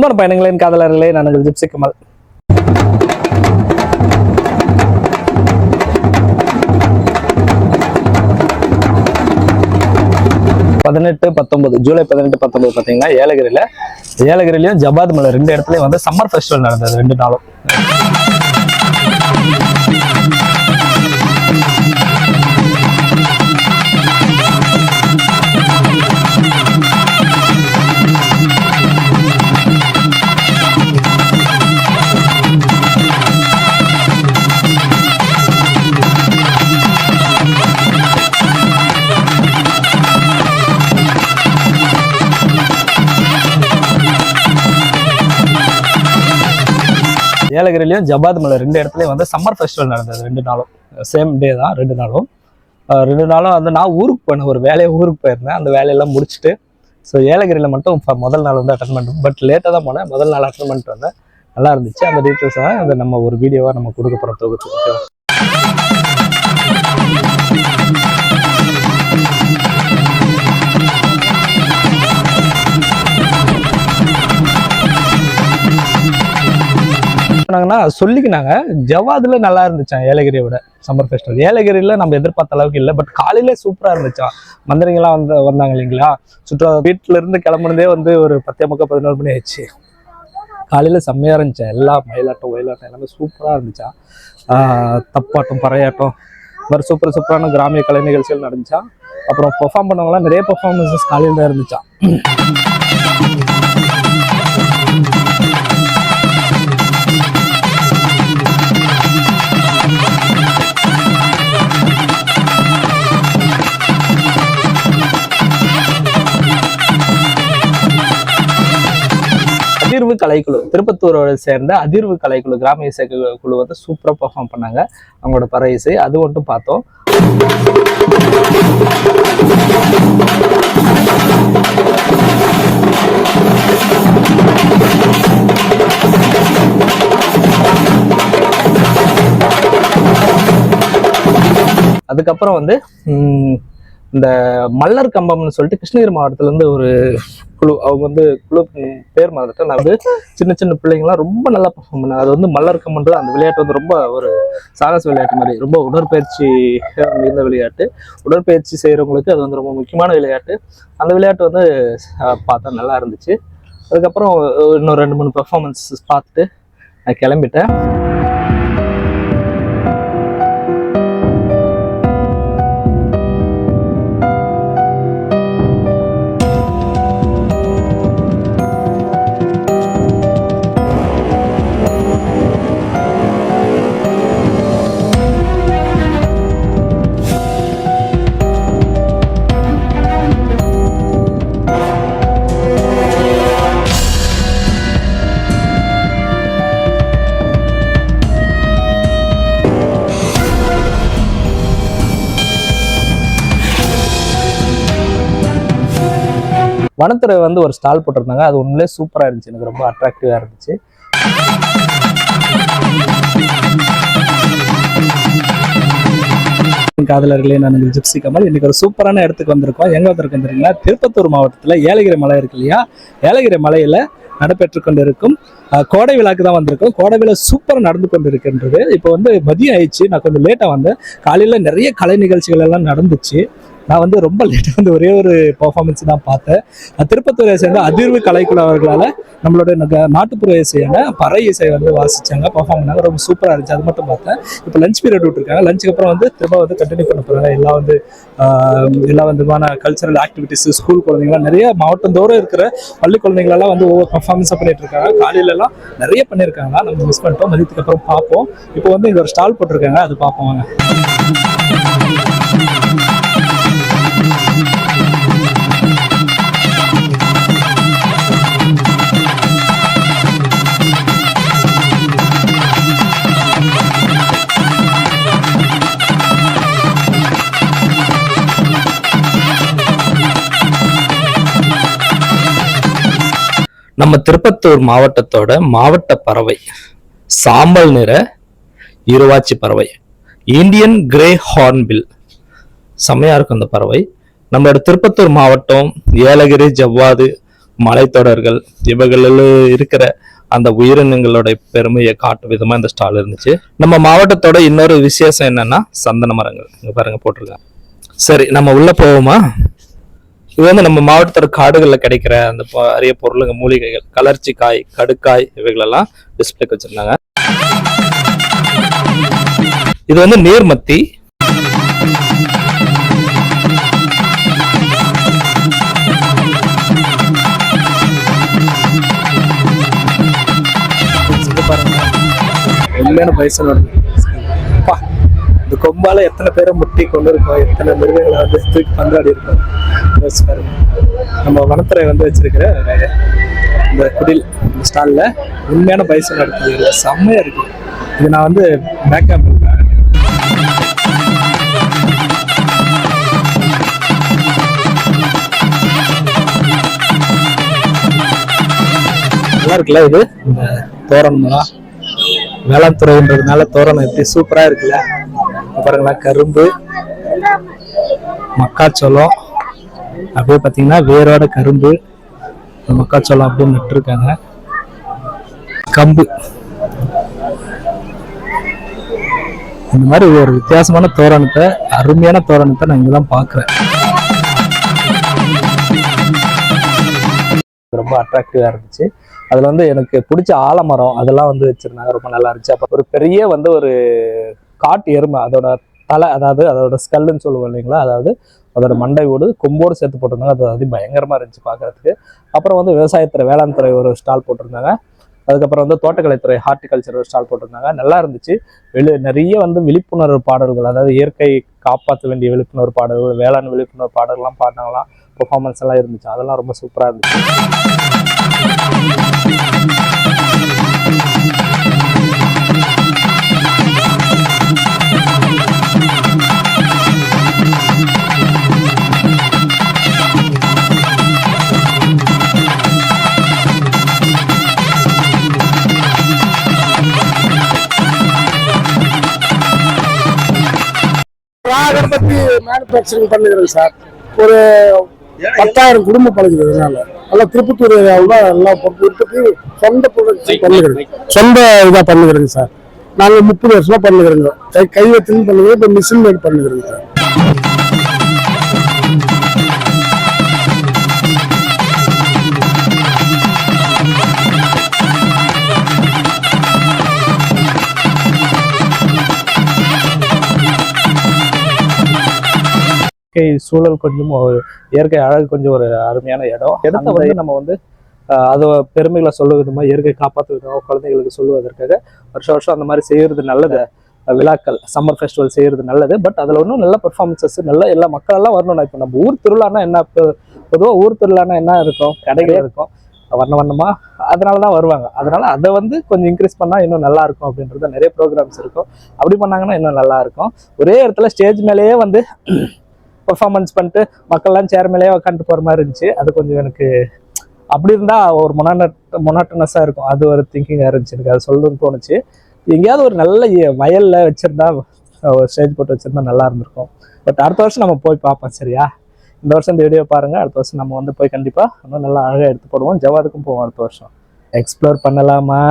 அன்பான பயணங்களின் காதலர்களே, நான் ஜிப்சி கமல். ஜூலை 18-19 பார்த்தீங்கன்னா ஏலகிரிலையும் ஜபாத் மலை 2 இடத்துலையும் வந்து சம்மர் ஃபெஸ்டிவல் நடந்தது 2 நாளும். ஏலகிரிலையும் ஜபாத் மலை 2 இடத்துலையும் வந்து சம்மர் ஃபெஸ்டிவல் நடந்தது 2 நாளும். சேம் டே தான் 2 நாளும். 2 நாளும் வந்து நான் ஊருக்கு போனேன், ஒரு ஊருக்கு போயிருந்தேன். அந்த வேலையெல்லாம் முடிச்சுட்டு ஸோ ஏலகிரியில் மட்டும் முதல் நாள் வந்து அட்டன் பண்ணிட்டு, பட் லேட்டாக தான் போனேன். முதல் நாள் அட்டன் பண்ணிட்டு வந்தேன், நல்லா இருந்துச்சு. அந்த டீட்டெயில்ஸ் தான் அதை நம்ம ஒரு வீடியோவாக நம்ம கொடுக்க போகிறோம் தொகுத்து. சொல்லிக்கினாங்க ஜவாதுல நல்லா இருந்துச்சான் ஏலகிரியை விட சம்மர் ஃபெஸ்டிவல். ஏலகிரியில நம்ம எதிர்பார்த்த அளவுக்கு இல்லை, பட் காலையில சூப்பரா இருந்துச்சான். மந்திரிங்கெல்லாம் வந்தாங்க இல்லைங்களா, சுற்றுலா வீட்டுல இருந்து கிளம்புனதே வந்து ஒரு 10:30-11 மணி ஆயிடுச்சு. காலையில செம்மையா இருந்துச்சா, எல்லாம் மயிலாட்டம் ஒயிலாட்டம் எல்லாமே சூப்பரா இருந்துச்சா. தப்பாட்டம் பறையாட்டம் மாதிரி சூப்பரான கிராமிய கலை நிகழ்ச்சிகள் நடந்துச்சா. அப்புறம் பெர்ஃபார்ம் பண்ணவங்களாம் நிறைய பெர்ஃபார்மன்ஸஸ் காலையில் தான் இருந்துச்சா. அதிர்வு கலைக்குழு, திருப்பத்தூரோட சேர்ந்த அதிர்வு கலைக்குழு, கிராமிய இசை குழு வந்து சூப்பரா பெர்ஃபார்ம் பண்ணாங்க. அவங்களோட பறை இசை அது மட்டும் பார்த்தோம். அதுக்கப்புறம் வந்து இந்த மல்லர் கம்பம்னு சொல்லிட்டு கிருஷ்ணகிரி மாவட்டத்துல இருந்து ஒரு குழு, அவங்க வந்து குழு பேர் மறந்துட்டேன். நான் வந்து சின்ன பிள்ளைங்களாம் ரொம்ப நல்லா பர்ஃபார்ம் பண்ணாங்க. அது வந்து மல்லர் கம்பம்ன்றது அந்த விளையாட்டு வந்து ரொம்ப ஒரு சாகச விளையாட்டு மாதிரி, ரொம்ப உடற்பயிற்சி இருந்த விளையாட்டு. உடற்பயிற்சி செய்யறவங்களுக்கு அது வந்து ரொம்ப முக்கியமான விளையாட்டு. அந்த விளையாட்டு வந்து பார்த்தா நல்லா இருந்துச்சு. அதுக்கப்புறம் இன்னும் 2-3 பெர்ஃபார்மன்ஸஸ் பார்த்துட்டு நான் கிளம்பிட்டேன். வனத்துறை வந்து ஒரு ஸ்டால் போட்டிருந்தாங்க, அது உண்மையிலே சூப்பரா இருந்துச்சு, எனக்கு ரொம்ப அட்ராக்டிவா இருந்துச்சு. காதலர்களே, நான் ஜிப்சி கமல். இன்னைக்கு ஒரு சூப்பரான இடத்துக்கு வந்திருக்கோம். எங்க வந்திருக்கோம் தெரியுங்களா? திருப்பத்தூர் மாவட்டத்துல ஏலகிரி மலை இருக்கு இல்லையா, ஏலகிரி மலையில நடைபெற்று கொண்டிருக்கும் கோடை விழாக்கு தான் வந்திருக்கோம். கோடை விழா சூப்பராக நடந்து கொண்டு இருக்கின்றது. இப்போ வந்து மதியம் ஆயிடுச்சு, நான் கொஞ்சம் லேட்டாக வந்தேன். காலையில் நிறைய கலை நிகழ்ச்சிகள் எல்லாம் நடந்துச்சு. நான் வந்து ரொம்ப லேட்டாக வந்து ஒரே ஒரு பர்ஃபார்மன்ஸ் தான் பார்த்தேன். திருப்பத்தூரை சேர்ந்த அதிர்வு கலைக்குழு அவர்களால் நம்மளோட நாட்டுப்புற இசையான பறை இசை வந்து வாசிச்சாங்க, பர்ஃபார்ம் பண்ணாங்க. ரொம்ப சூப்பராக இருந்துச்சு, அது மட்டும் பார்த்தேன். இப்போ லஞ்ச் பீரியட் விட்டுருக்காங்க. லஞ்சுக்கு அப்புறம் வந்து திரும்ப வந்து கண்டினியூ பண்ண போகிறாங்க. எல்லா விதமான கல்ச்சரல் ஆக்டிவிட்டிஸ், ஸ்கூல் குழந்தைங்களாம் நிறைய மாவட்டந்தோறும் இருக்கிற பள்ளி குழந்தைங்களெல்லாம் வந்து ஒவ்வொரு பர்ஃபார்மன்ஸாக பண்ணிட்டு இருக்காங்க. காலையிலலாம் நிறைய பண்ணியிருக்காங்க, நம்ம மிஸ் பண்ணிட்டோம். மதியத்துக்கு அப்புறம் பார்ப்போம். இப்போ வந்து இங்கே ஒரு ஸ்டால் போட்டிருக்காங்க, அது பார்ப்போம் வாங்க. நம்ம திருப்பத்தூர் மாவட்டத்தோட மாவட்ட பறவை சாம்பல் நிற இருவாச்சி பறவை, இந்தியன் கிரே ஹார்ன்பில். செம்மையா இருக்கும் அந்த பறவை. நம்மளோட திருப்பத்தூர் மாவட்டம் ஏலகிரி, ஜவ்வாது, மலைத்தொடர்கள் இவைகளில் இருக்கிற அந்த உயிரினங்களோட பெருமையை காட்டும் விதமா இந்த ஸ்டால் இருந்துச்சு. நம்ம மாவட்டத்தோட இன்னொரு விசேஷம் என்னன்னா சந்தன மரங்கள் இங்க பாருங்க போட்டிருக்காங்க. சரி நம்ம உள்ள போவோமா? இது வந்து நம்ம மாவட்டத்தோட காடுகள்ல கிடைக்கிற அந்த அரிய பொருளுங்க, மூலிகைகள், கலர்ச்சி காய், கடுக்காய் இவைகளெல்லாம் டிஸ்பிளேக்கு வச்சிருந்தாங்க. இது வந்து நீர்மத்தி. உண்மையான பைசன் இந்த கொம்பால எத்தனை பேரை முட்டி கொண்டு இருக்கோம், எத்தனை மிருகங்களை வந்து தூக்கி பந்தாடி இருக்கோம். நம்ம வனத்துறை வந்து வச்சிருக்கிற இந்த குடில் இந்த ஸ்டால்ல உண்மையான பைசன் எடுத்து செம்மையா இருக்கு. இது நான் வந்து பேக் கேம்ப் நல்லா இருக்குல்ல. இது இந்த தோரணம் தான் வேளாண் துறைன்றதுனால தோரணம் எப்படி சூப்பரா இருக்குல்ல. பாருங்களா, கரும்பு, மக்காச்சோளம், அப்படியே பாத்தீங்கன்னா வேரோட கரும்பு, மக்காச்சோளம் அப்படியே நட்டுருக்காங்க. கம்பு, இந்த மாதிரி ஒரு வித்தியாசமான தோரணத்தை, அருமையான தோரணத்தை நான் இங்கதான் பாக்குறேன். ரொம்ப அட்ராக்டிவா இருந்துச்சு. அதுல வந்து எனக்கு பிடிச்ச ஆலமரம் அதெல்லாம் வந்து வச்சிருந்தாங்க, ரொம்ப நல்லா இருந்துச்சு. அப்ப ஒரு பெரிய வந்து ஒரு காட்டு எருமை, அதோட தலை, அதாவது அதோட ஸ்கல்லுன்னு சொல்லுவோம் இல்லைங்களா, அதாவது அதோட மண்டை ஓடு கொம்போடு சேர்த்து போட்டிருந்தாங்க. அது அது பயங்கரமா இருந்துச்சு பார்க்கறதுக்கு. அப்புறம் வந்து விவசாயத்துறை, வேளாண் துறை ஒரு ஸ்டால் போட்டிருந்தாங்க. அதுக்கப்புறம் வந்து தோட்டக்கலைத்துறை, ஹார்டிகல்ச்சர் ஒரு ஸ்டால் போட்டிருந்தாங்க. நல்லா இருந்துச்சு. நிறைய வந்து விழிப்புணர்வு பாடல்கள், அதாவது இயற்கை காப்பாற்ற வேண்டிய விழிப்புணர்வு பாடல்கள், வேளாண் விழிப்புணர்வு பாடல்கள்லாம் பாடினாங்களாம். பெர்ஃபார்மன்ஸ் எல்லாம் இருந்துச்சு. அதெல்லாம் ரொம்ப சூப்பரா இருந்துச்சு. அகர்பத்தி மேனுஃபேக்சரிங் பண்ணுகிறேன் சார். ஒரு 10,000 குடும்பம் பழகுறதுனால நல்லா திருப்பத்தூர் ஏரியாவில் நல்லா உற்பத்தி சொந்த ப்ரொடக்ஷன் பண்ணுகிறேன், சொந்த இதாக பண்ணுகிறேங்க சார். நாங்கள் 30 வருஷமா பண்ணுகிறோங்க. கைவத்திலும் பண்ணுகிறோம், இப்போ மிஷின் மேட் பண்ணுகிறோங்க சார். சூழல் கொஞ்சம் இயற்கை அழகு கொஞ்சம் ஒரு அருமையான இடத்த வந்து நம்ம வந்து அது பெருமைகளை சொல்ல விதமா, இயற்கை காப்பாற்ற விதமாக குழந்தைகளுக்கு சொல்லுவதற்காக வருஷம் வருஷம் அந்த மாதிரி செய்யறது நல்லது. விழாக்கள், சம்மர் ஃபெஸ்டிவல் செய்யறது நல்லது. பட் அதுல ஒன்றும் நல்ல பெர்ஃபார்மன்சஸ், நல்ல எல்லா மக்கள் எல்லாம் வரணும். இப்போ நம்ம ஊர் திருவிழான்னா என்ன, பொதுவாக ஊர் திருவிழான்னா என்ன இருக்கும், கடைகளே இருக்கும் வண்ண வண்ணமா, அதனாலதான் வருவாங்க. அதனால அதை வந்து கொஞ்சம் இன்க்ரீஸ் பண்ணா இன்னும் நல்லா இருக்கும் அப்படின்றது. நிறைய ப்ரோக்ராம்ஸ் இருக்கும், அப்படி பண்ணாங்கன்னா இன்னும் நல்லா இருக்கும். ஒரே இடத்துல ஸ்டேஜ் மேலேயே வந்து பெர்ஃபார்மன்ஸ் பண்ணிட்டு மக்கள்லாம் சேர் மேலேயே உட்காந்துட்டு போற மாதிரி இருந்துச்சு. அது கொஞ்சம் எனக்கு அப்படி இருந்தா ஒரு மொனாட்டனஸா இருக்கும். அது ஒரு திங்கிங்கா இருந்துச்சு எனக்கு. அது சொல்லணும்னு தோணுச்சு. எங்கேயாவது ஒரு நல்ல வயல்ல வச்சிருந்தா, ஸ்டேஜ் போட்டு வச்சிருந்தா நல்லா இருந்திருக்கும். பட் அடுத்த வருஷம் நம்ம போய் பார்ப்போம். சரியா? இந்த வருஷம் இந்த வீடியோ பாருங்க. அடுத்த வருஷம் நம்ம வந்து போய் கண்டிப்பா இன்னும் நல்லா அழகா எடுத்து போடுவோம். ஜவாதுக்கும் போவோம் அடுத்த வருஷம். எக்ஸ்ப்ளோர் பண்ணலாமா?